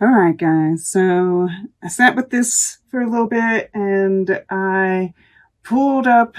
All right, guys. So I sat with this for a little bit and I pulled up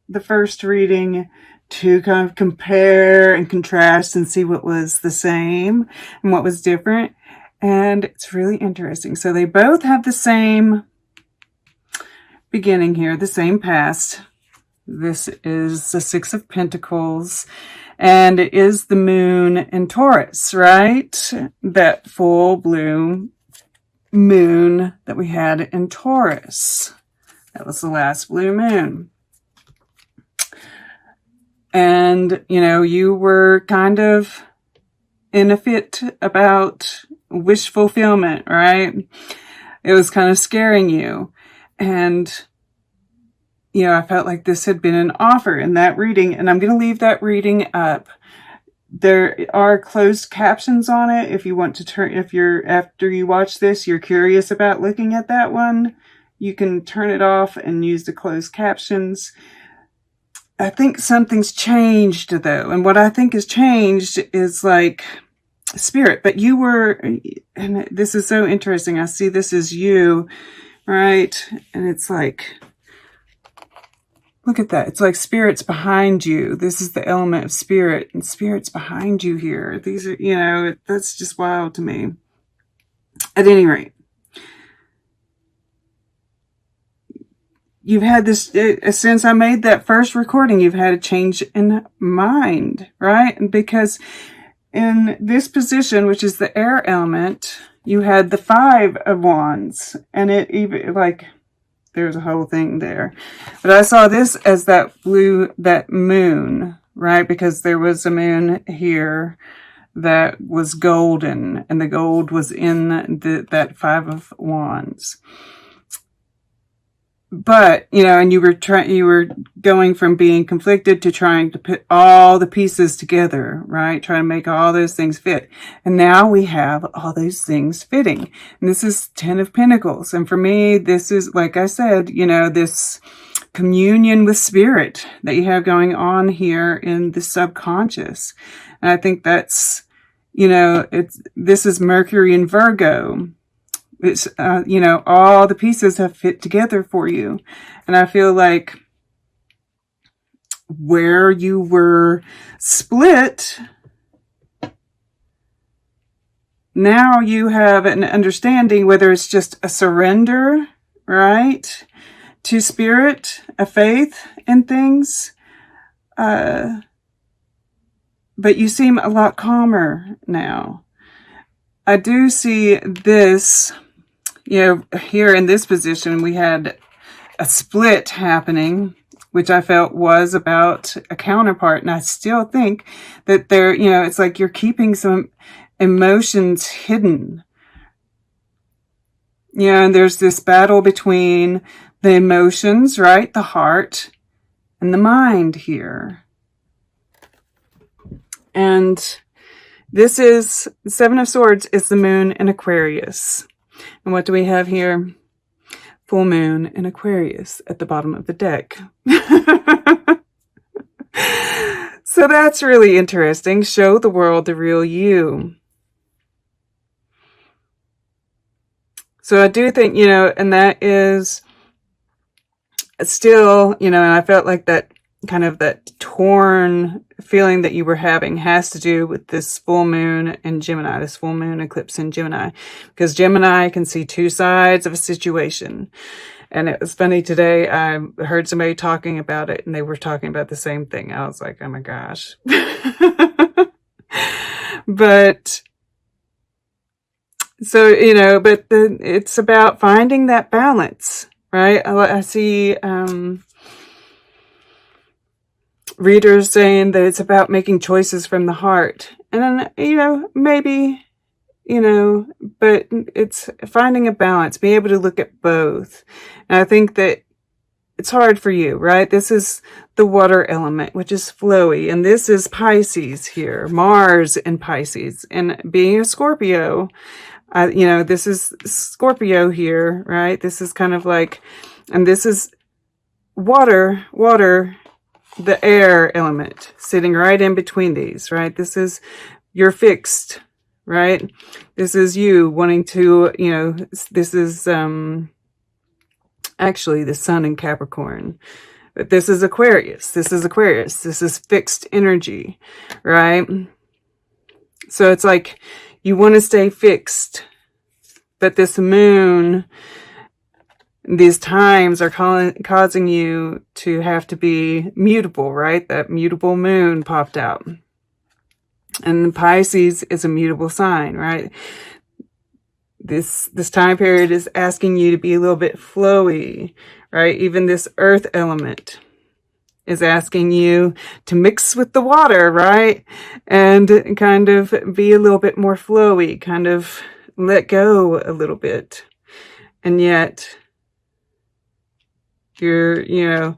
the first reading to kind of compare and contrast and see what was the same and what was different. And it's really interesting. So they both have the same beginning here, the same past. This is the Six of Pentacles. And it is the moon in Taurus, right? That full blue moon that we had in Taurus. That was the last blue moon. And, you know, you were kind of in a fit about wish fulfillment, right? It was kind of scaring you. And you know, I felt like this had been an offer in that reading, and I'm going to leave that reading up. There are closed captions on it. If you want to turn, if you're, after you watch this, you're curious about looking at that one, you can turn it off and use the closed captions. I think something's changed though. And what I think has changed is like spirit, but you were, and this is so interesting. I see this as you, right? And it's like, look at that. It's like spirit's behind you. This is the element of spirit, and spirit's behind you here. These are, you know, that's just wild to me. At any rate, you've had this, since I made that first recording, you've had a change in mind, right? And because in this position, which is the air element, you had the Five of Wands, and it even like, there's a whole thing there. But I saw this as that moon, right? Because there was a moon here that was golden, and the gold was in that Five of Wands. But, you know, and you were going from being conflicted to trying to put all the pieces together, right? Trying to make all those things fit. And now we have all those things fitting. And this is Ten of Pentacles. And for me, this is, like I said, you know, this communion with spirit that you have going on here in the subconscious. And I think that's, you know, this is Mercury in Virgo. It's, you know, all the pieces have fit together for you. And I feel like where you were split, now you have an understanding, whether it's just a surrender, right, to spirit, a faith in things. But you seem a lot calmer now. I do see this. You know, here in this position, we had a split happening, which I felt was about a counterpart. And I still think that there, you know, it's like you're keeping some emotions hidden. You know, and there's this battle between the emotions, right? The heart and the mind here. And this is, Seven of Swords is the moon in Aquarius. And what do we have here? Full moon in Aquarius at the bottom of the deck. So that's really interesting. Show the world the real you. So I do think, you know, and that is still, you know, and I felt like that kind of that torn feeling that you were having has to do with this full moon in Gemini, this full moon eclipse in Gemini, because Gemini can see two sides of a situation. And it was funny today, I heard somebody talking about it and they were talking about the same thing. I was like, oh my gosh. But so, you know, but it's about finding that balance, right? I see, readers saying that it's about making choices from the heart. And then, you know, maybe, you know, but it's finding a balance, being able to look at both. And I think that it's hard for you, right? This is the water element, which is flowy. And this is Pisces here, Mars in Pisces. And being a Scorpio, you know, this is Scorpio here, right? This is kind of like, and this is water, the air element sitting right in between these, right? This is your fixed right? This is you wanting to, you know, this is actually the sun in Capricorn. But this is Aquarius. This is Aquarius. This is fixed energy, right? So it's like you want to stay fixed, but this moon, these times are causing you to have to be mutable, right? That mutable moon popped out. And Pisces is a mutable sign, right? This time period is asking you to be a little bit flowy, right? Even this earth element is asking you to mix with the water, right? And kind of be a little bit more flowy, kind of let go a little bit. And yet you're, you know,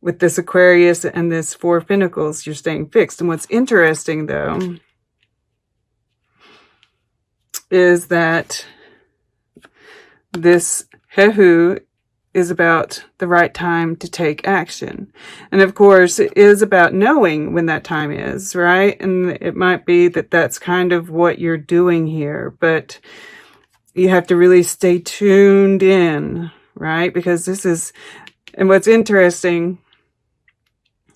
with this Aquarius and this Four of Pentacles, you're staying fixed. And what's interesting though is that this Hehu is about the right time to take action. And of course, it is about knowing when that time is, right? And it might be that that's kind of what you're doing here, but you have to really stay tuned in, right? Because this is, and what's interesting,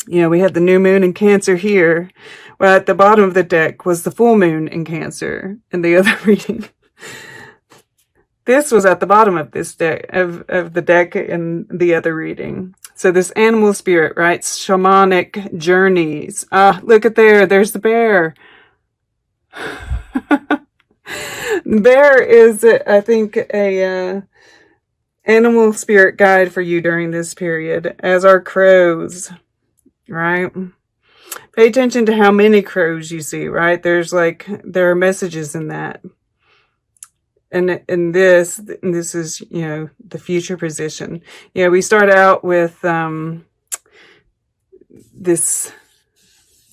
you know, we had the new moon in Cancer here. Well, at the bottom of the deck was the full moon in Cancer in the other reading. This was at the bottom of this deck, of the deck in the other reading. So this animal spirit, right? Shamanic journeys. Ah, look at there. There's the bear. The bear is, I think, a animal spirit guide for you during this period, as are crows, right? Pay attention to how many crows you see, right? There are messages in that. And this is, you know, the future position. Yeah, we start out with this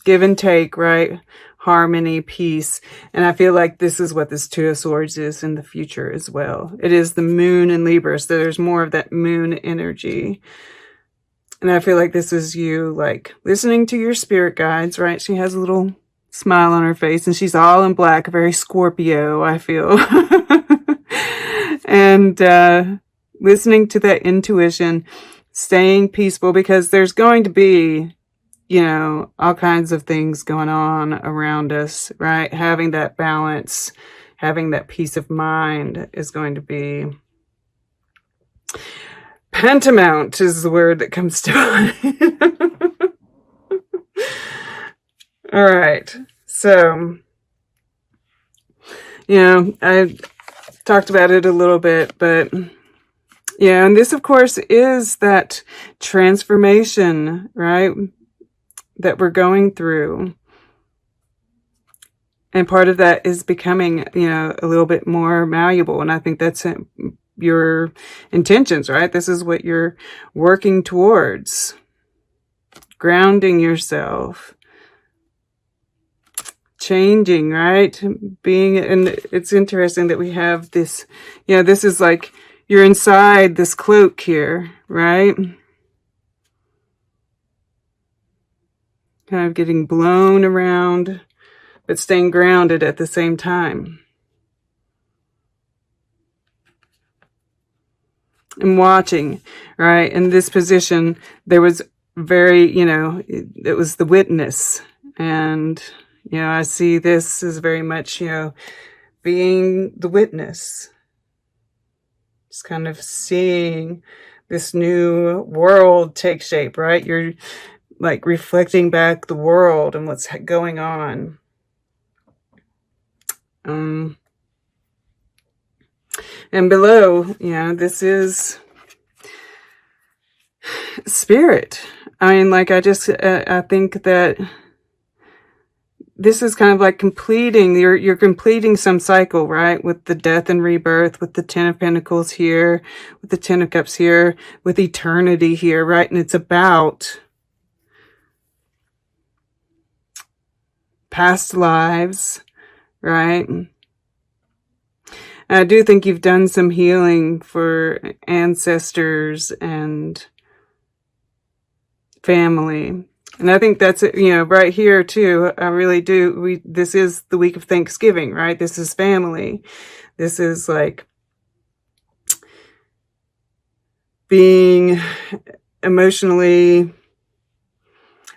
give and take, right? Harmony, peace. And I feel like this is what this Two of Swords is in the future as well. It is the moon in Libra, so there's more of that moon energy. And I feel like this is you, like, listening to your spirit guides, right? She has a little smile on her face, and she's all in black, very Scorpio, I feel. And listening to that intuition, staying peaceful, because there's going to be, you know, all kinds of things going on around us, right? Having that balance, having that peace of mind is going to be paramount, is the word that comes to mind. All right. So, you know, I talked about it a little bit, but yeah, and this, of course, is that transformation, right? That we're going through. And part of that is becoming, you know, a little bit more malleable. And I think that's your intentions, right? This is what you're working towards. Grounding yourself. Changing, right? Being, and it's interesting that we have this, you know, this is like you're inside this cloak here, right? Kind of getting blown around, but staying grounded at the same time. And watching, right? In this position, there was very, you know, it was the witness. And, you know, I see this as very much, you know, being the witness. Just kind of seeing this new world take shape, right? You're like reflecting back the world and what's going on. And below, you know, this is spirit. I mean, like, I think that this is kind of like completing, you're completing some cycle, right? With the death and rebirth, with the Ten of Pentacles here, with the Ten of Cups here, with eternity here, right? And it's about past lives, right? And I do think you've done some healing for ancestors and family. And I think that's, you know, right here too. I really do. This is the week of Thanksgiving, right? This is family. This is like being emotionally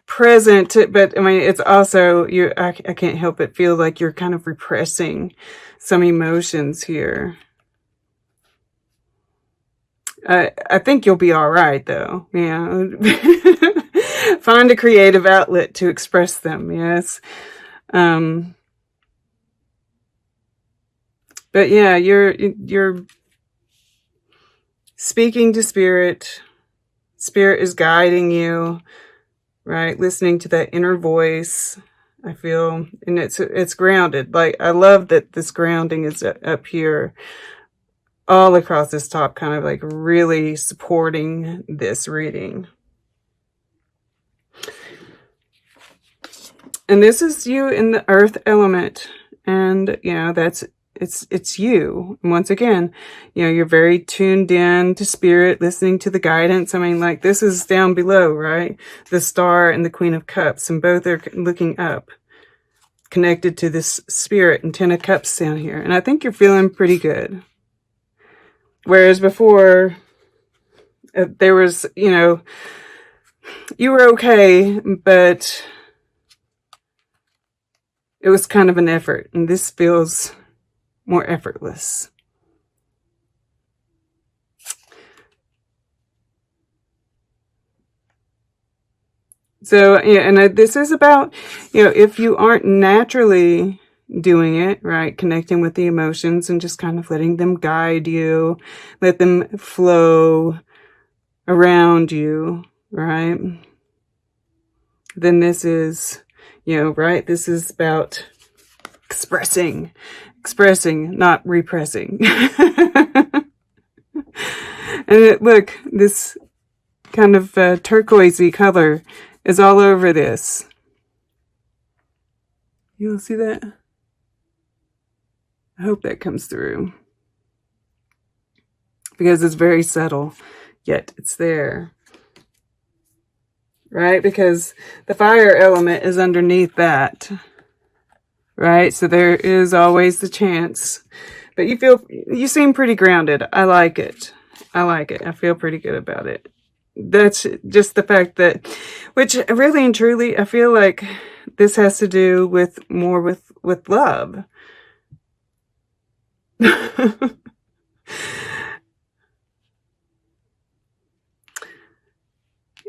present, but I mean, it's also, I can't help but feel like you're kind of repressing some emotions here. I think you'll be all right, though. Yeah. Find a creative outlet to express them. Yes. But yeah, you're speaking to spirit. Spirit is guiding you, right? Listening to that inner voice. I feel, and it's grounded. Like, I love that this grounding is up here, all across this top, kind of like really supporting this reading. And this is you in the earth element. And, you know, it's you. And once again, you know, you're very tuned in to spirit, listening to the guidance. I mean, like, this is down below, right? The star and the Queen of Cups, and both are looking up, connected to this spirit and 10 of Cups down here. And I think you're feeling pretty good. Whereas before, there was, you know, you were okay, but it was kind of an effort. And this feels more effortless. So, yeah, and this is about, you know, if you aren't naturally doing it, right, connecting with the emotions and just kind of letting them guide you, let them flow around you, right, then this is, you know, right, this is about expressing, not repressing. And look, this kind of turquoisey color is all over this. You'll see that? I hope that comes through. Because it's very subtle, yet it's there. Right? Because the fire element is underneath that. Right? So there is always the chance. But you seem pretty grounded. I like it. I like it. I feel pretty good about it. That's just the fact that, which really and truly, I feel like this has to do with more with love.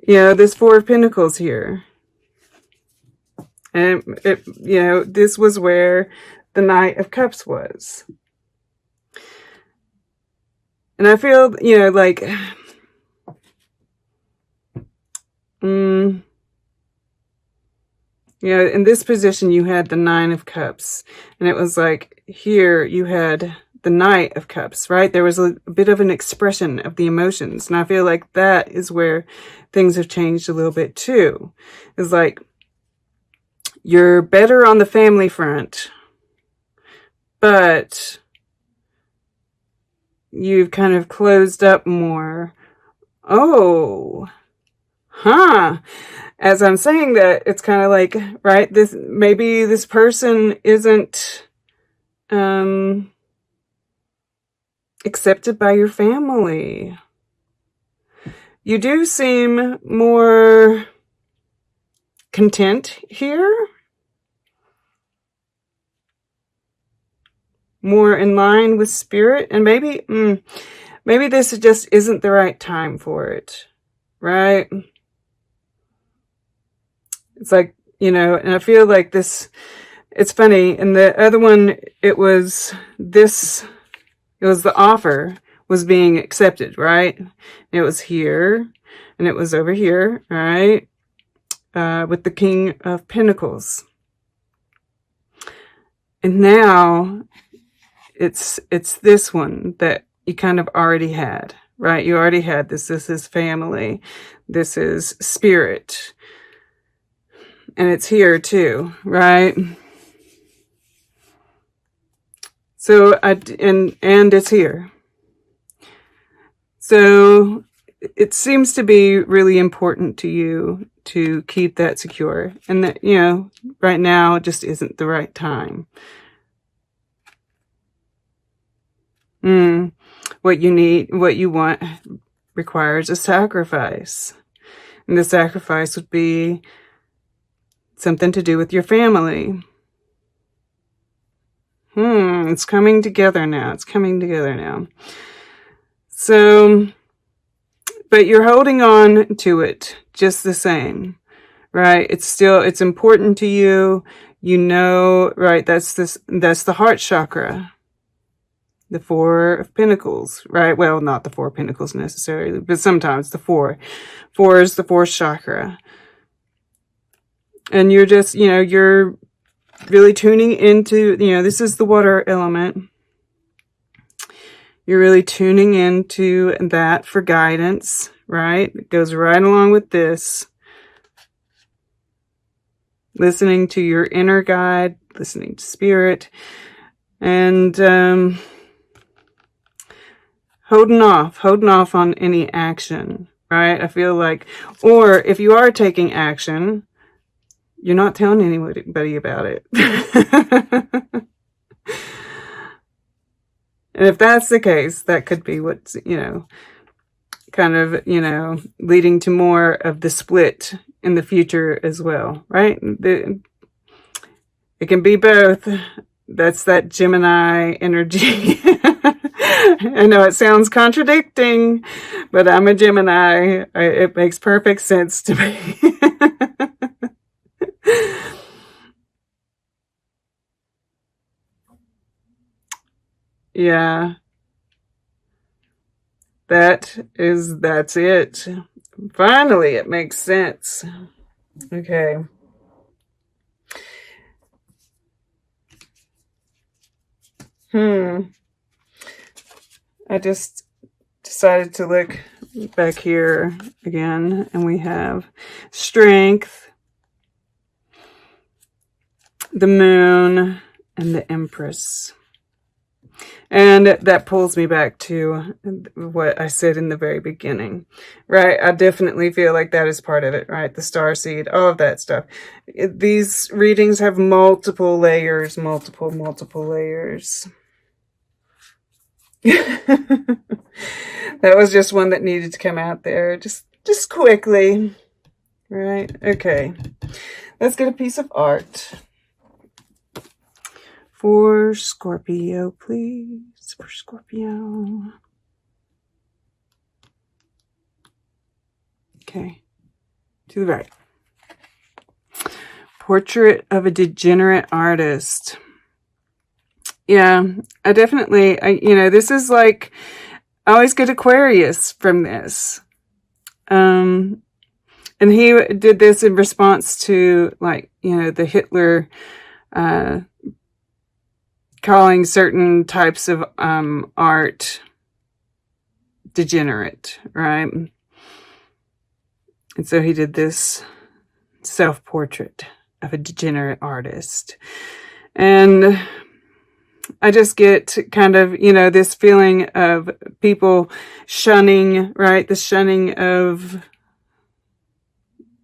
You know, this Four of Pentacles here. And, you know, this was where the Knight of Cups was. And I feel, you know, like, you know, in this position, you had the Nine of Cups. And it was like, here you had the Knight of Cups, right? There was a bit of an expression of the emotions. And I feel like that is where things have changed a little bit too. It's like, you're better on the family front, but you've kind of closed up more. Oh, huh. As I'm saying that, it's kind of like, right, maybe this person isn't accepted by your family. You do seem more content here. More in line with spirit. And maybe this just isn't the right time for it. Right? It's like, you know, and I feel like this, it's funny. And the other one, it was the offer was being accepted, right? It was here and it was over here, right? With the King of Pentacles. And now it's this one that you kind of already had, right? You already had this. This is family. This is spirit. And it's here too, right? So, and it's here. So, it seems to be really important to you to keep that secure. And that, you know, right now just isn't the right time. What you need, what you want requires a sacrifice. And the sacrifice would be something to do with your family. It's coming together now. It's coming together now. So, but you're holding on to it just the same, right? It's important to you. You know, right? That's the heart chakra. The Four of Pentacles, right? Well, not the Four of Pentacles necessarily, but sometimes the four. Four is the fourth chakra. And you're just, you know, you're really tuning into, you know, this is the water element. You're really tuning into that for guidance, right? It goes right along with this. Listening to your inner guide, listening to spirit, and holding off on any action, right? I feel like, or if you are taking action, you're not telling anybody about it. And if that's the case, that could be what's, you know, kind of, you know, leading to more of the split in the future as well, right? It can be both. That's that Gemini energy. I know it sounds contradicting, but I'm a Gemini. It makes perfect sense to me. Yeah. That's it. Finally, it makes sense. Okay. I just decided to look back here again, and we have Strength, the Moon, and the Empress. And that pulls me back to what I said in the very beginning, right? I definitely feel like that is part of it, right? The starseed, all of that stuff. These readings have multiple layers, multiple layers. That was just one that needed to come out there, just quickly, right? Okay, let's get a piece of art. For Scorpio, please. For Scorpio. Okay. To the right. Portrait of a degenerate artist. Yeah, I definitely, you know, this is like, I always get Aquarius from this. And he did this in response to, like, you know, the Hitler, calling certain types of art degenerate, right? And so he did this self-portrait of a degenerate artist. And I just get kind of, you know, this feeling of people shunning, right? The shunning of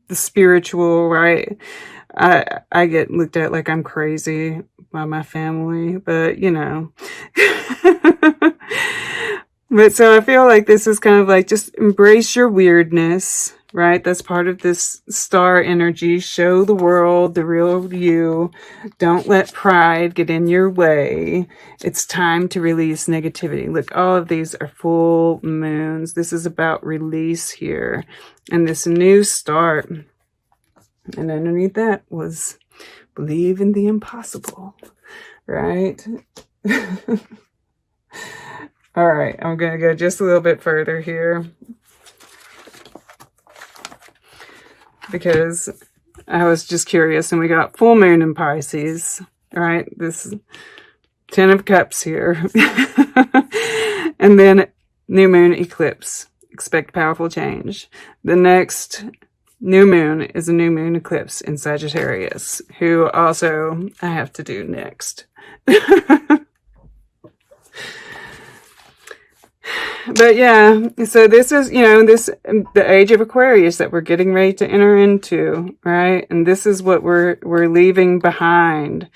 the spiritual, right? I get looked at like I'm crazy by my family, but you know. But so I feel like this is kind of like, just embrace your weirdness, right? That's part of this star energy. Show the world the real you. Don't let pride get in your way. It's time to release negativity. Look, all of these are full moons. This is about release here and this new start. And underneath that was believe in the impossible, right? All right, I'm going to go just a little bit further here because I was just curious, and we got full moon in Pisces, right? This 10 of Cups here. And then new moon eclipse. Expect powerful change. The next new moon is a new moon eclipse in Sagittarius, who also I have to do next. But yeah, so this is, you know, the age of Aquarius that we're getting ready to enter into, right? And this is what we're leaving behind,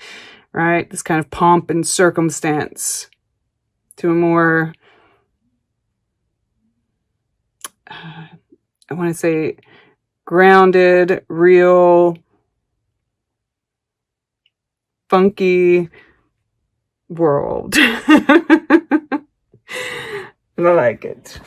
right? This kind of pomp and circumstance to a more, I want to say, grounded, real, funky world. I like it.